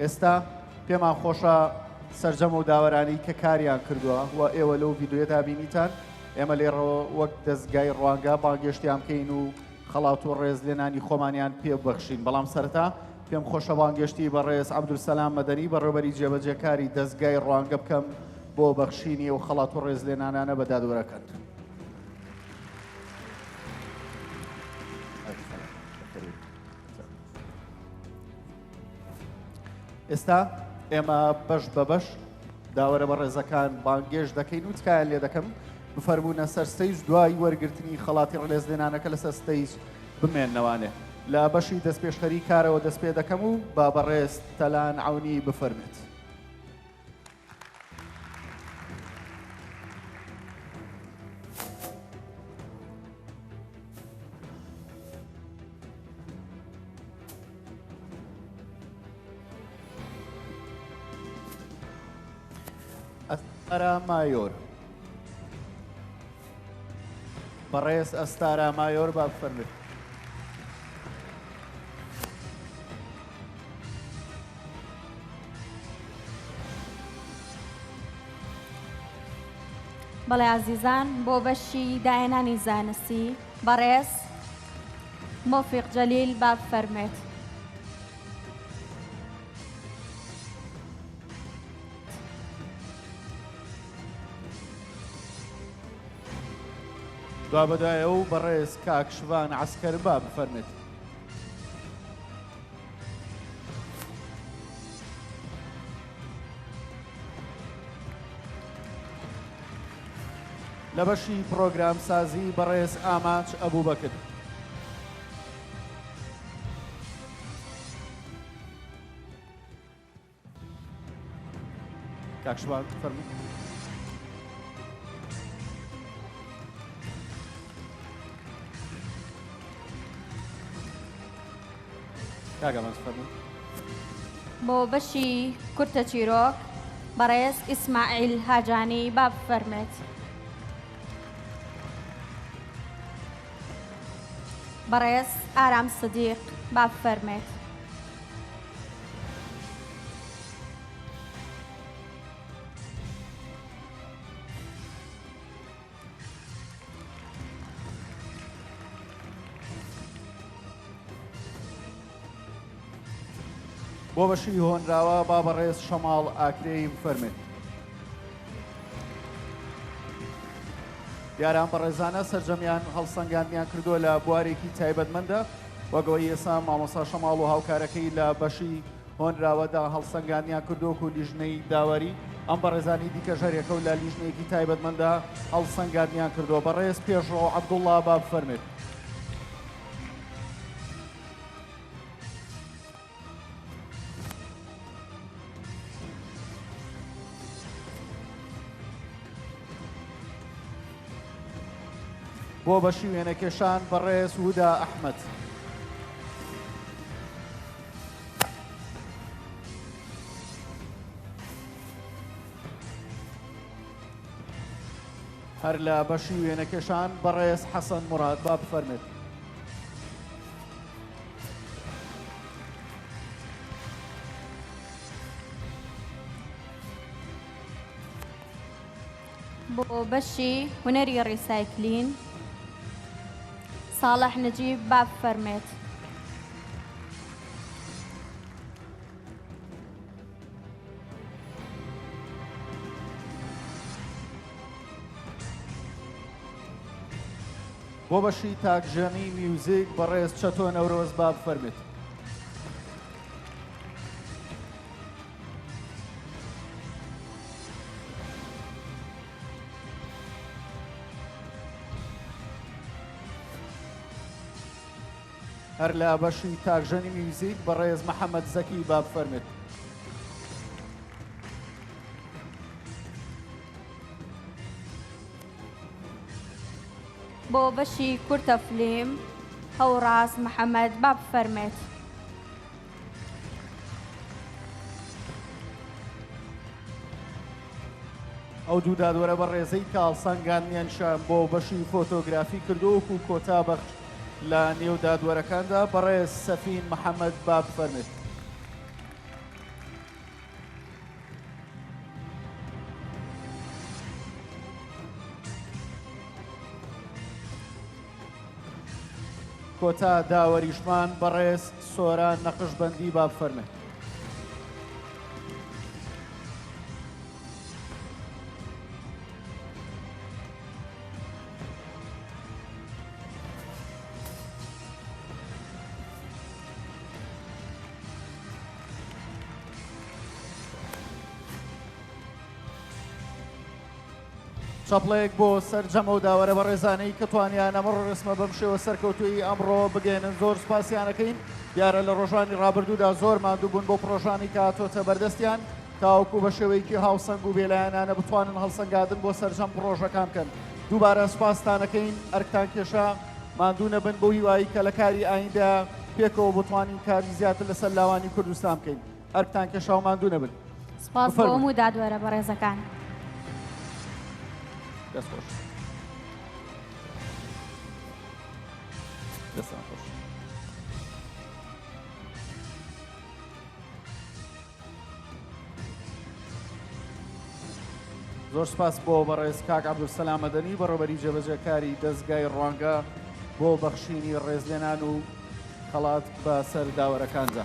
ئێستا پێمان خۆشە سەرجەم و داوەرانی کە کاریان کردووە و ئێوە لەو ڤیدیۆیەدا بینیتان ئێمە لێڕەوە وەک دەستگای ڕوانگە بانگێشتیان بکەین و خەڵات و ڕێزلێنانی خۆمانیان پێ ببەخشین. بەڵام سەرەتا پێم خۆشە بانگێشتی بەڕێز عەبدولسەلام مەدەنی بەڕێوەبەری جێبەجێکاری دەستگای ڕوانگە بکەم بۆ بەخشینی و خەڵات و ڕێزلێنانانە بە دادوەرەکەن. ئێستا ئێمە بەش بە بەش داوەرە بە ڕێزەکان بانگێش دەکەین و تکایان لێ دەکەم بفەرمونە سەر ستەیج دوای وەرگرتنی خەڵاتی ڕێزلێنانەکە لەسەر ستەیج بمێننەوانێ. لە بەشی دەستپێشخەری کارەوە دەست پێ دەکەم و با بەڕێز تەلان عەونی بفەرمێت. ئەستارە مایۆر بەڕێز ئەستارە مایۆر با بفەرمێت. بەڵێ عزیزان بۆ بەشی داهێنانی زانستی بەڕێز مۆفیق جەلیل با بفەرمێت. دوابەدایە و بەڕێز کاکشوان عەسکەر با بفەرمێت. لە بەشی پرۆگرام سازی بەڕێز ئاماچ ئەبووبەکر. کاکشوان فەرموو. کاگەمەز فەرموو. بۆ بەشی کورتە چیرۆک بەڕێز ئیسماعیل هاجانی با بفەرمێت. بەڕێز ئارام سدیق با بفەرمێت. بۆ بەشی هۆنراوە با بەڕێز شەماڵ ئاکرێی بفەرمێت. یاران بەڕێزانە سەرجەمیان هەڵسەنگاندیان کردووە لە بوارێکی تایبەتمەندە وەگەوەی ئێستا مامۆستا شەماڵ و هاوکارەکەی لە بەشی هۆنراوەدا هەڵسەنگاندیان کردووەکو لیژنەی داوەری ئەم بەڕێزانی دیکە ژەرێکە و لە لیژنەیەکی تایبەتمەندە هەڵسەنگاندیان کردووە. بەڕێز پێشڕۆ عەبدوڵڵا با بفەرمێت. بۆ بەشی وێنەکێشان بەڕێز ودا ئەحمەد. هەر لە بەشی وێنەکێشان بەڕێز حەسەن موراد با بفەرمێت. بۆ بەشی هونەری ڕیسایکلین ساڵح نەجیب با بفەرمێت. بۆ بەشی تاکژێنی میوزیک بەڕێز چەتۆ نەورۆز با بفەرمێت. هەر لە بەشی تاکژەنی میوزیک بەڕێز محەممەد زەکی با بفەرمێت. بۆ بەشی کورتە فلیم هەوڕاز محەممەد با بفەرمێت. ئەو دوو دادوەرە بە ڕێزەی کاڵسەنگاندیانشان بۆ بەشی فۆتۆگرافی کردووەکو کۆتا بەخش لە نێو دادوەرەکاندا بەڕێز سەفین محەممەد با بفەرمێت. کۆتا داوەریشمان بەڕێز سۆران نەقشبەندی با بفەرمێ. چەپڵەیەک بۆ سەرجەمە و داوەرە بە ڕێزانەی کە توانیان ئەمڕۆ ڕسمە بەم شێوە سەرکەوتوی ئەمڕۆ بگەێنن. زۆر سپاسیانەکەین. دیارە لە ڕۆژانی ڕابردوودا زۆر ماندوو بوون بۆ پرۆژانی کە هاتۆتە بەردەستیان تاوەکو بە شێوەیەکی هاوسەنگ و بێلایەنانە بتوانن هەڵسەنگادن بۆ سەرجەم پرۆژەکان بکەن. دووبارە سپاستانەکەین. ئەرکتان کێشە ماندوو نەبن بۆ هیوایی کە لە کاری ئایندا پێکەوە بتوانین کاری زیاتر لەسەر لاوانی کوردستان بکەین. ئەرکتان کێشە و ماندوو نەبن. سپاس بۆ هەموو دادوەرە بە ڕێزەکان. دەست خۆش. دەستان خۆش. زۆر سپاس بۆ بەڕێز کاک عەبدولسەلام مەدەنی بەڕێوەبەری جێبەجێکاری دەستگای ڕوانگە بۆ بەخشینی ڕێزلێنان و خەڵات بە سەر داوەرەکاندا.